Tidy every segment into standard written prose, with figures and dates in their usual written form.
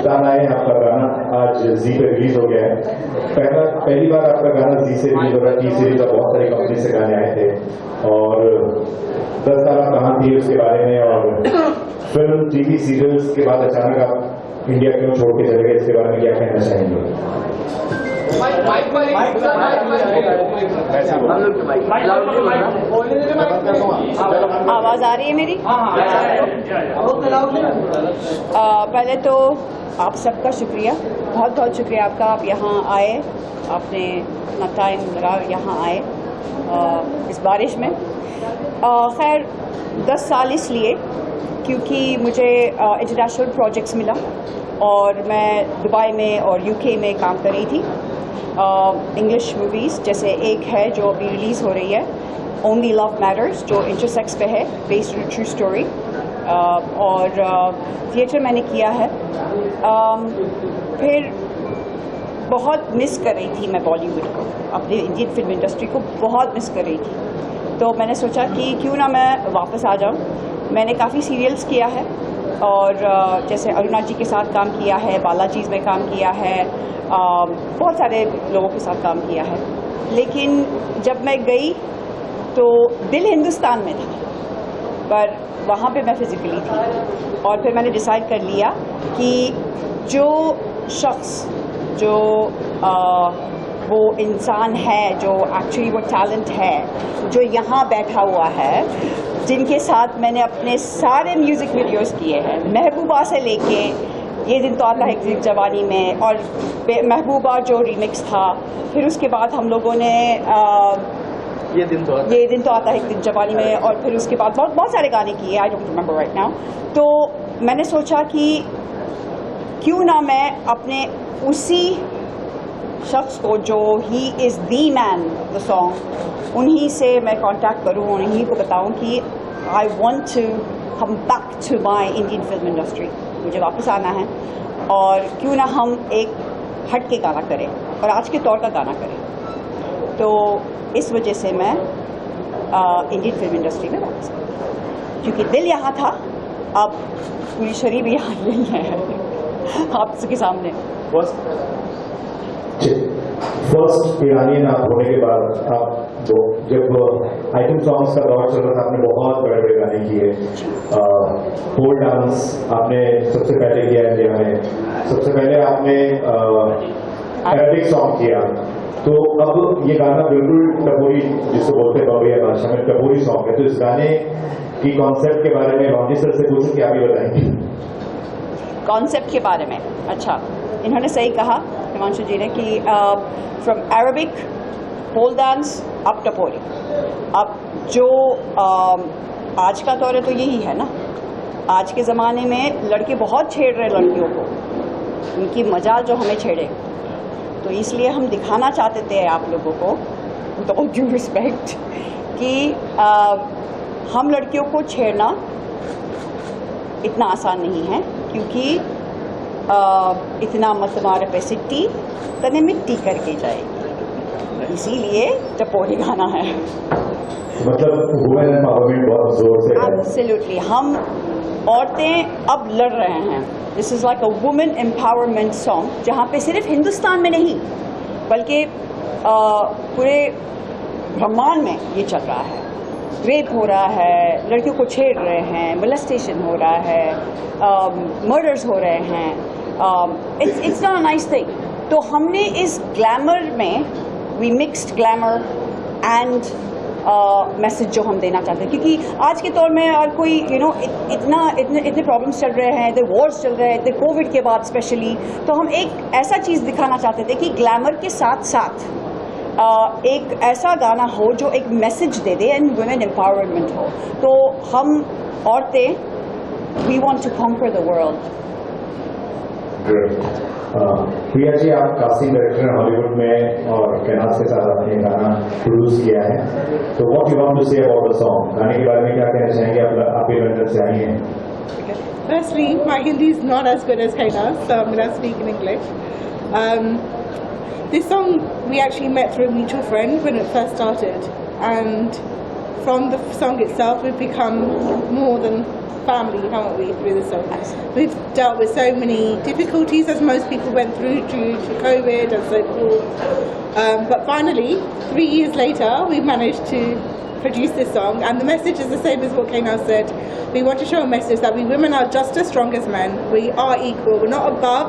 सुल्तान आए आपका गाना आज जी पे रिलीज हो गया है। पहली बार आपका गाना जी से रिलीज हो रहा है। टी सीरीज का बहुत सारी कंपनी से गाने आए थे और 10 साल आप कहाँ थी उसके बारे में, और फिल्म टीवी सीरियल्स के बाद अचानक आप इंडिया क्यों छोड़ के चले गए, इसके बारे में क्या कहना चाहेंगे? आवाज आ रही है मेरी? पहले तो आप सबका शुक्रिया, बहुत बहुत शुक्रिया आपका। आप यहाँ आए, आपने अपना टाइम लगा यहाँ आए इस बारिश में। खैर 10 साल इसलिए क्योंकि मुझे इंटरनेशनल प्रोजेक्ट्स मिला और मैं दुबई में और यूके में काम कर रही थी। इंग्लिश मूवीज़ जैसे एक है जो अभी रिलीज़ हो रही है, ओनली लव मैटर्स, जो इंटरसेक्स पे है, बेस्ड ऑन ट्रू स्टोरी, और थिएटर मैंने किया है। फिर बहुत मिस कर रही थी मैं बॉलीवुड को, अपनी इंडियन फिल्म इंडस्ट्री को बहुत मिस कर रही थी। तो मैंने सोचा कि क्यों ना मैं वापस आ जाऊँ। मैंने काफ़ी सीरियल्स किया है और जैसे अरुणा जी के साथ काम किया है, बालाजीज़ में काम किया है, बहुत सारे लोगों के साथ काम किया है। लेकिन जब मैं गई तो दिल हिंदुस्तान में था, पर वहाँ पे मैं फिज़िकली थी। और फिर मैंने डिसाइड कर लिया कि जो शख्स, जो वो इंसान है, जो एक्चुअली वो टैलेंट है, जो यहाँ बैठा हुआ है, जिनके साथ मैंने अपने सारे म्यूज़िक वीडियोस किए हैं, महबूबा से लेके ये दिन तो आता है एक जवानी में, और महबूबा जो रीमिक्स था, फिर उसके बाद हम लोगों ने ये दिन तो आता है एक दिन जवानी में, और फिर उसके बाद बहुत सारे गाने किए, I don't remember right now. तो मैंने सोचा कि क्यों ना मैं अपने उसी शख्स को जो he is the man the song, उन्हीं से मैं कांटेक्ट करूं, उन्हीं को बताऊं कि I want to come back to my Indian film industry, मुझे वापस आना है, और क्यों ना हम एक हट के गाना करें और आज के तौर का गाना करें। तो इस वजह से मैं इंडियन फिल्म इंडस्ट्री में वापस आई, क्योंकि दिल यहाँ था, अब पूरी शरीर यहाँ नहीं है आप सबके सामने। फर्स्ट ईरानियन आप होने के बाद आप जब आइटम सॉन्ग्स का दौर चल रहा था, आपने बहुत बड़े बड़े गाने किए। पोल डांस आपने सबसे पहले किया इंडिया में, सबसे पहले आपने अरेबिक सॉन्ग किया। तो अब ये गाना बिल्कुल टपोरी, जिसको बोलते हैं बम्बई भाषा में, टपोरी सॉन्ग है। तो इस गाने की कॉन्सेप्ट के बारे में लॉन्जी सर से पूछूं, क्या भी बताएंगे कॉन्सेप्ट के बारे में? अच्छा, इन्होंने सही कहा हिमांशु जी ने कि from Arabic pole dance up टपोरी। अब जो आज का दौर है तो यही है ना, आज के ज़माने में लड़के बहुत छेड़ रहे लड़कियों को, उनकी मजाल जो हमें छेड़े। तो इसलिए हम दिखाना चाहते थे आप लोगों को, विद ऑल ड्यू रिस्पेक्ट, कि हम लड़कियों को छेड़ना इतना आसान नहीं है, क्योंकि इतना मत मारे पे सिट्टी तने मिट्टी करके जाएगी, इसीलिए टपोरी गाना है। मतलब वुमेन एम्पावरमेंट बहुत जोर से है। एब्सोल्युटली, हम औरतें अब लड़ रहे हैं। This is like a women empowerment song, जहाँ पे सिर्फ हिंदुस्तान में नहीं बल्कि पूरे ब्रह्मांड में ये चल रहा है। रेप हो रहा है, लड़कियों को छेड़ रहे हैं, मोलेस्टेशन हो रहा है, मर्डर्स हो रहे हैं। It's not a nice thing. तो हमने इस ग्लैमर में, we mixed glamour and message जो हम देना चाहते हैं, क्योंकि आज के दौर में और कोई इतने प्रॉब्लम्स चल रहे हैं, इतने वॉर्स चल रहे हैं, इतने कोविड के बाद स्पेशली। तो हम एक ऐसा चीज़ दिखाना चाहते थे कि ग्लैमर के साथ साथ एक ऐसा गाना हो जो एक मैसेज दे दे एंड वुमेन एम्पावरमेंट हो। तो हम औरतें, we want to conquer the world. Priya ji, आप कास्टिंग डायरेक्टर हैं हॉलीवुड में और कैनास के साथ आपने गाना प्रोड्यूस किया है, तो what you want to say about the song? गाने के बारे में क्या कहना चाहेंगे? आप भी लंदन से आई हैं। Firstly, my Hindi is not as good as Kailash, so I'm going to speak in English. This song we actually met through a mutual friend when it first started, and from the song itself, we've become more than family, haven't we, through the song? We've dealt with so many difficulties, as most people went through due to COVID and so forth. But finally, 3 years later, we managed to produce this song, and the message is the same as what Kena said. We want to show a message that we women are just as strong as men. We are equal. We're not above.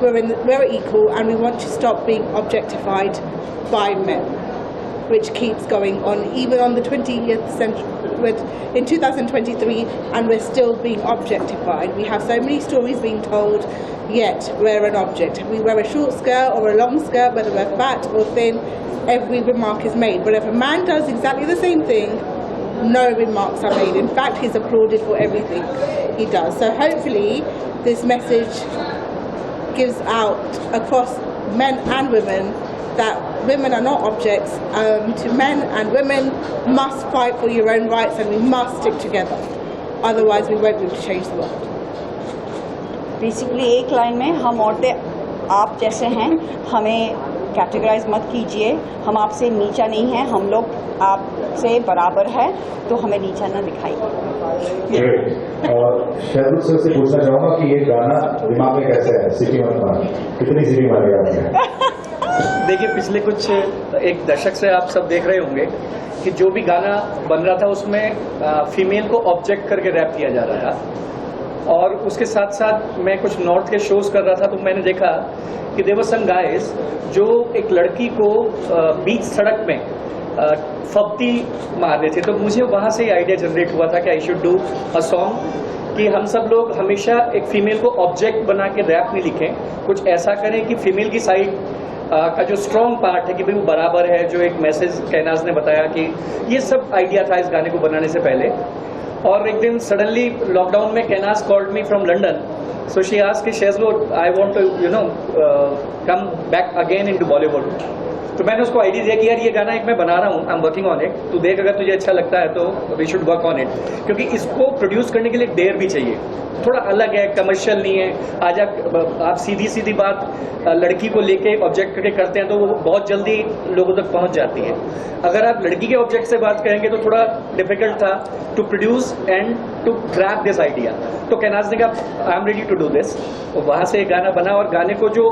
We're equal, and we want to stop being objectified by men, which keeps going on even on the 20th century. In 2023, and we're still being objectified. We have so many stories being told, yet we're an object. We wear a short skirt or a long skirt, whether we're fat or thin, every remark is made. But if a man does exactly the same thing, no remarks are made. In fact, he's applauded for everything he does. So hopefully this message gives out across men and women that women are not objects. To men and women must fight for your own rights, and we must stick together. Otherwise we won't be able to change the world. Basically एक line में, हम औरतें आप जैसे हैं, हमें categorise मत कीजिए, हम आपसे नीचा नहीं हैं, हम लोग आपसे बराबर है, तो हमें नीचा न दिखाइए। शहरुख सर से पूछना चाहूँगा कि ये गाना दिमाग में कैसे है, सिटी मत मार, कितनी सिटी मारी आपने? देखिए, पिछले कुछ एक दशक से आप सब देख रहे होंगे कि जो भी गाना बन रहा था उसमें फीमेल को ऑब्जेक्ट करके रैप किया जा रहा था। और उसके साथ साथ मैं कुछ नॉर्थ के शोज कर रहा था, तो मैंने देखा कि देयर वर सम गाइस जो एक लड़की को बीच सड़क में फब्ती मार रहे थे। तो मुझे वहाँ से आइडिया जनरेट हुआ था कि I should do a song कि हम सब लोग हमेशा एक फीमेल को ऑब्जेक्ट बना के रैप नहीं लिखें, कुछ ऐसा करें कि फीमेल की साइड का जो स्ट्रॉन्ग पार्ट है कि भाई वो बराबर है, जो एक मैसेज कैनाज ने बताया कि ये सब आइडिया था इस गाने को बनाने से पहले। और एक दिन सडनली लॉकडाउन में Kainaz called me from London, so she asked कि शेज़लो I want to come back again into Bollywood. तो मैंने उसको आइडिया दिया कि यार ये गाना एक मैं बना रहा हूँ, I am working on it, तू देख अगर तुझे अच्छा लगता है तो we should work on it, क्योंकि इसको प्रोड्यूस करने के लिए डेयर भी चाहिए, थोड़ा अलग है, कमर्शियल नहीं है। आज आप सीधी सीधी बात लड़की को लेके ऑब्जेक्ट करके करते हैं तो वो बहुत जल्दी लोगों तक पहुंच जाती है। अगर आप लड़की के ऑब्जेक्ट से बात करेंगे तो थोड़ा डिफिकल्ट था to produce and to grab this idea. तो कैनाज ने कहा I am ready to do this, तो वहां से गाना बना। और गाने को जो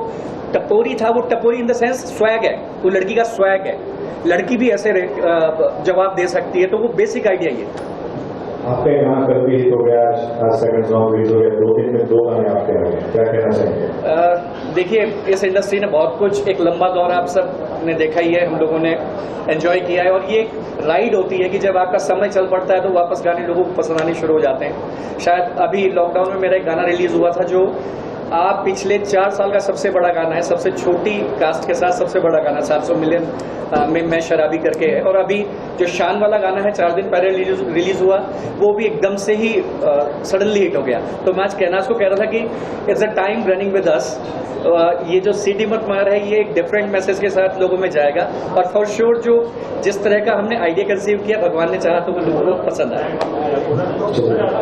टपोरी था वो टपोरी इन द सेंस स्वैग है, वो लड़की का स्वैग है, लड़की भी ऐसे जवाब दे सकती है, तो वो बेसिक आइडिया ये। आपका गाना कल भी हिट हो गया, आज सेकंड सॉन्ग रिलीज हो गया, 2 दिन में 2 गाने आपके आ गए, क्या कहना चाहेंगे? देखिए, इस इंडस्ट्री ने बहुत कुछ, एक लंबा दौर आप सब ने देखा ही है, हम लोगों ने एंजॉय किया है, और ये एक राइड होती है कि जब आपका समय चल पड़ता है तो वापस गाने लोगों को पसंद आने शुरू हो जाते हैं। शायद अभी लॉकडाउन में मेरा एक गाना रिलीज हुआ था जो आप पिछले 4 साल का सबसे बड़ा गाना है, सबसे छोटी कास्ट के साथ सबसे बड़ा गाना 700 मिलियन में मैं शराबी करके है। और अभी जो शान वाला गाना है 4 दिन पहले रिलीज हुआ, वो भी एकदम से ही सडनली हिट हो गया। तो मैं आज कैनाज को कह रहा था कि it's a time running with us, ये जो सिटी मत मार है ये एक डिफरेंट मैसेज के साथ लोगों में जाएगा, और फॉर श्योर जो जिस तरह का हमने आइडिया कंसीव किया भगवान ने चाहा तो वो लोगों को पसंद आया।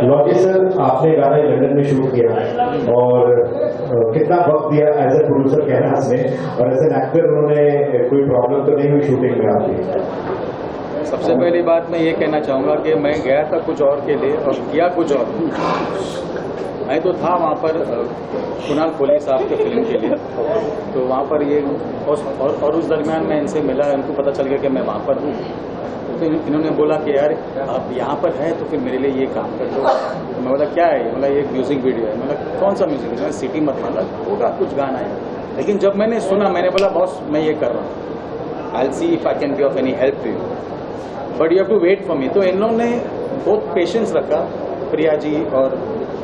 लॉकी सर, आपने गाना लंदन में शूट किया और कितना वक्त दिया एज ए प्रोड्यूसर कैनाज ने, और एज एन एक्टर उन्होंने कोई प्रॉब्लम तो नहीं हुई शूटिंग में आपकी? सबसे पहली बात मैं ये कहना चाहूँगा कि मैं गया था कुछ और के लिए और किया कुछ और। मैं तो था वहाँ पर कुणाल कोहली साहब के फिल्म के लिए, तो वहाँ पर ये और उस दरमियान मैं इनसे मिला, उनको पता चल गया कि मैं वहाँ पर हूँ। तो इन्होंने बोला कि यार आप यहाँ पर हैं तो फिर मेरे लिए ये काम कर दो। तो मैं बोला क्या है, मतलब ये म्यूजिक वीडियो है। मतलब कौन सा म्यूजिक वीडियो? सिटी मत मार होगा, कुछ गाना है। लेकिन जब मैंने सुना, मैंने बोला बॉस मैं ये कर रहा हूँ, I will see if I can be of any help to you, but you have to wait for me. तो इन लोगों ने बहुत पेशेंस रखा, प्रिया जी और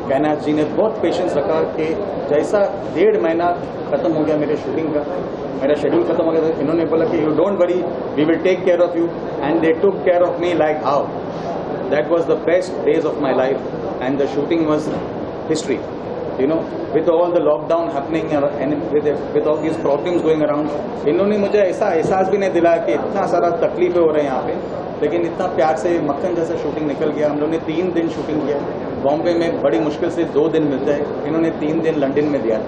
कैनाज जी ने बहुत पेशेंस रखा कि जैसा 1.5 महीना खत्म हो गया मेरे शूटिंग का, मेरा शेड्यूल खत्म हो गया, तो इन्होंने बोला कि you don't worry, we will take care of you, and they took care of me like how. That was the best days of my life and the shooting was history, you know, with all the lockdown happening and with all these problems going around. इन्होंने मुझे ऐसा एहसास भी नहीं दिलाया कि इतना सारा तकलीफें हो रहे हैं यहाँ पे, लेकिन इतना प्यार से मक्खन जैसा शूटिंग निकल गया। हम लोगों ने 3 दिन शूटिंग किया, बॉम्बे में बड़ी मुश्किल से 2 दिन मिलते हैं, इन्होंने 3 दिन लंदन में दिया।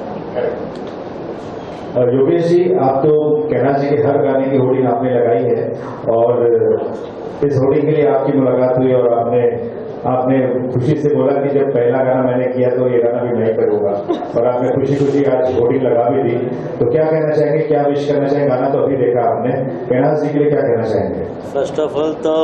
योगेश जी, आप तो कैनाज जी के हर गाने की होर्डिंग आपने लगाई है, और इस होर्डिंग के लिए आपकी मुलाकात हुई और आपने खुशी से बोला कि जब पहला गाना मैंने किया तो ये गाना भी मैं ही करूंगा, और आपने खुशी खुशी आज होर्डिंग लगा भी दी। तो क्या कहना चाहेंगे, क्या विश करना चाहेंगे? गाना तो अभी देखा आपने, कैनाज जी के लिए क्या कहना चाहेंगे? फर्स्ट ऑफ ऑल तो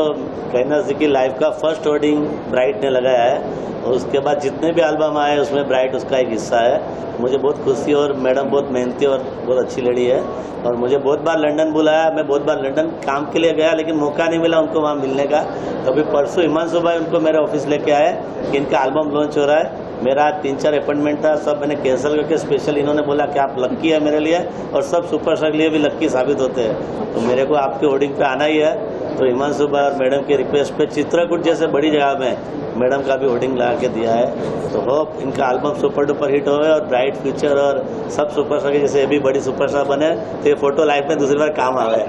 कैनाज जी की लाइफ का फर्स्ट होर्डिंग ब्राइट ने लगाया है, और उसके बाद जितने भी एल्बम आए उसमें ब्राइट उसका एक हिस्सा है। मुझे बहुत खुशी, और मैडम बहुत मेहनती और बहुत अच्छी लड़ी है, और मुझे बहुत बार लंदन बुलाया। मैं बहुत बार लंदन काम के लिए गया, लेकिन मौका नहीं मिला उनको वहाँ मिलने का। तो अभी परसों हिमांशु भाई उनको मेरे ऑफिस लेके आए कि इनका एल्बम लॉन्च हो रहा है। मेरा 3-4 अपॉइंटमेंट था, सब मैंने कैंसिल करके स्पेशल इन्होंने बोला कि आप लक्की है मेरे लिए, और सब सुपरस्टार के लिए भी लक्की साबित होते हैं। तो मेरे को आपके होर्डिंग पे आना ही है। तो हिमांशु भाई और मैडम की रिक्वेस्ट पे चित्रकूट जैसे बड़ी जगह में मैडम का भी होर्डिंग लगा के दिया है। तो होप इनका एल्बम सुपर डुपर हिट होवे और ब्राइट फ्यूचर और सब सुपरस्टार के जैसे ये भी बड़ी सुपरस्टार बने, तो ये फोटो लाइफ में दूसरी बार काम आवे।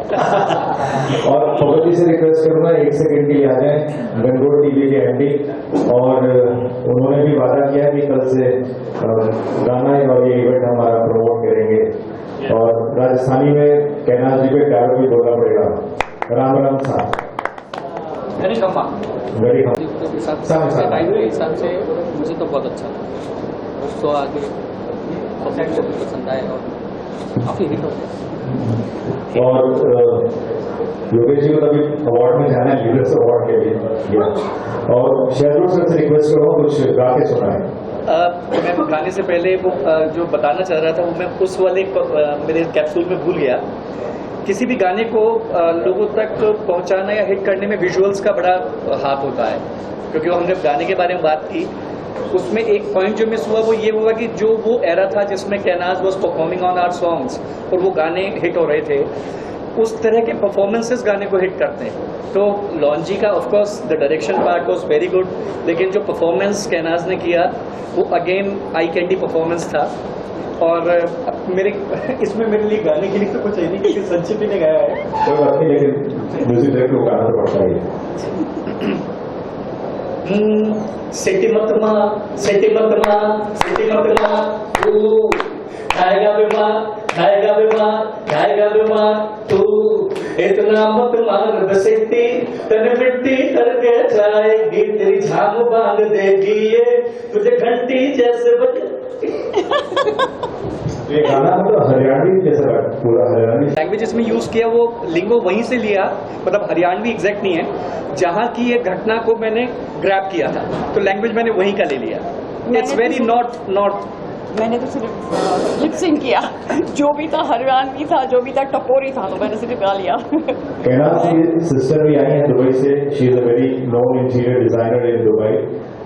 और फोटो जी से रिक्वेस्ट करूंगा 1 सेकंड के लिए आ जाए, गंगोर टीवी के एमडी, और उन्होंने भी वादा किया कि कल से गाना और ये इवेंट हमारा प्रमोट करेंगे, और राजस्थानी में कैनाज जी पे प्यार भी बोलना पड़ेगा। राम राम साहब, वेरी कम्मा वेरी हम टाइम के हिसाब से मुझे तो बहुत अच्छा लगा। तो आगे पब्लिक को भी पसंद आए और काफ़ी हिट हो गया। और योगेश जी को तभी अवार्ड में जाना है, लीडर्स अवार्ड के लिए, और शेरपुर सर से रिक्वेस्ट करूँगा कुछ गा के सुनाएं। मैं गाने से पहले वो जो बताना चाह रहा था वो मैं उस वाले मेरे कैप्सूल में भूल गया। किसी भी गाने को लोगों तक पहुंचाना या हिट करने में विजुअल्स का बड़ा हाथ होता है, क्योंकि हमने गाने के बारे में बात की, उसमें एक पॉइंट जो मिस हुआ वो ये हुआ कि जो वो एरा था जिसमें Kainaz was performing on our songs और वो गाने हिट हो रहे थे, उस तरह के परफॉर्मेंसेस गाने को हिट करते हैं। तो लॉन्जी का of course the direction part was very good, लेकिन जो परफॉर्मेंस कैनाज ने किया वो अगेन आई कैंडी परफॉर्मेंस था। और मेरे इसमें मेरे लिए गाने के लिए तो कुछ है नहीं, क्योंकि संचित ने गाया है। कोई बात नहीं, लेकिन म्यूजिक डायरेक्टर को गाना तो पड़ता ही है। सिटी मत मां, सिटी मत मां, सिटी मत मां, तू खाएगा बीमार, खाएगा बीमार, खाएगा बीमार, तू इतना मत मार बसिटी, तेरे मिट्टी करके जाएगी, तेरी झाम बांध देगी ये तुझे घंटी जैसे बज। ये गाना मतलब हरियाणवी जैसा पूरा हरियाणवी लैंग्वेजेस में यूज किया, वो लिंगो वहीं से लिया, मतलब हरियाणवी एग्जैक्ट नहीं है, जहाँ की ये घटना को मैंने ग्रैब किया था, तो लैंग्वेज मैंने वहीं का ले लिया। इट्स वेरी नॉट मैंने तो सिर्फ लिप सिंक किया, जो भी था हरियाणवी था, जो भी था टपोरी था, तो मैंने सिर्फ गा लिया। कैनाज की सिस्टर भी आई है दुबई से, she is a very known interior designer in Dubai.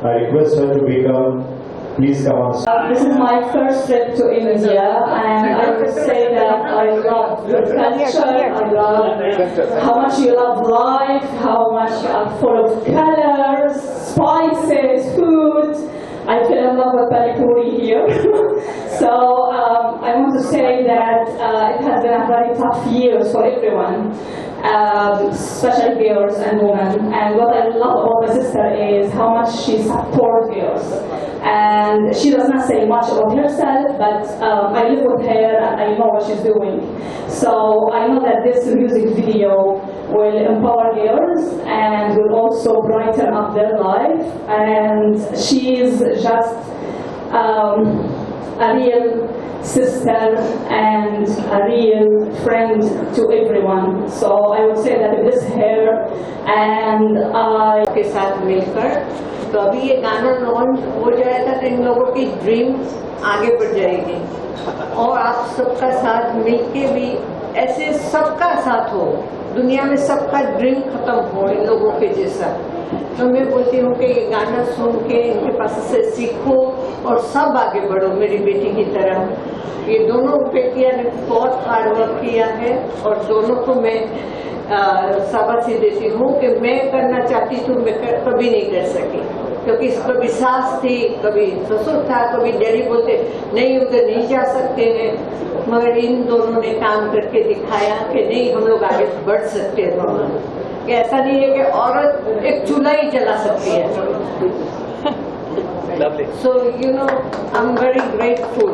I request her to become, please come on. This is my first trip to India, and I would say that I love your culture, I love how much you love life, how much you are full of colors, spices, food. I fell in love with Pani Puri here. So I want to say that it has been a very tough year for everyone, especially girls and women. And what I love about my sister is how much she supports girls. And she does not say much about herself, but I live with her and I know what she's doing. So I know that this music video will empower girls and will also brighten up their life. And she is just a real sister and a real friend to everyone. So I would say that it is her and I के साथ मिलकर, तो अभी ये गाना launch हो जाएगा तो इन लोगों की ड्रीम आगे बढ़ जाएगी, और आप सबका साथ मिलके भी ऐसे सबका साथ हो, दुनिया में सबका ड्रीम खत्म हो इन लोगों के जैसा। तो मैं बोलती हूँ कि ये गाना सुन के इनके पास से सीखो और सब आगे बढ़ो मेरी बेटी की तरह। ये दोनों बेटियां ने बहुत हार्ड वर्क किया है, और दोनों को मैं शाबाशी देती हूँ कि मैं करना चाहती थी, मैं कभी नहीं कर सकी, क्योंकि कभी सास थी, कभी ससुर था, कभी डैडी बोलते नहीं उधर नहीं जा सकते हैं, मगर इन दोनों ने काम करके दिखाया कि नहीं हम लोग आगे बढ़ सकते हैं। कि ऐसा नहीं है कि औरत एक चूल्हा ही जला सकती है। So you know, I'm very grateful.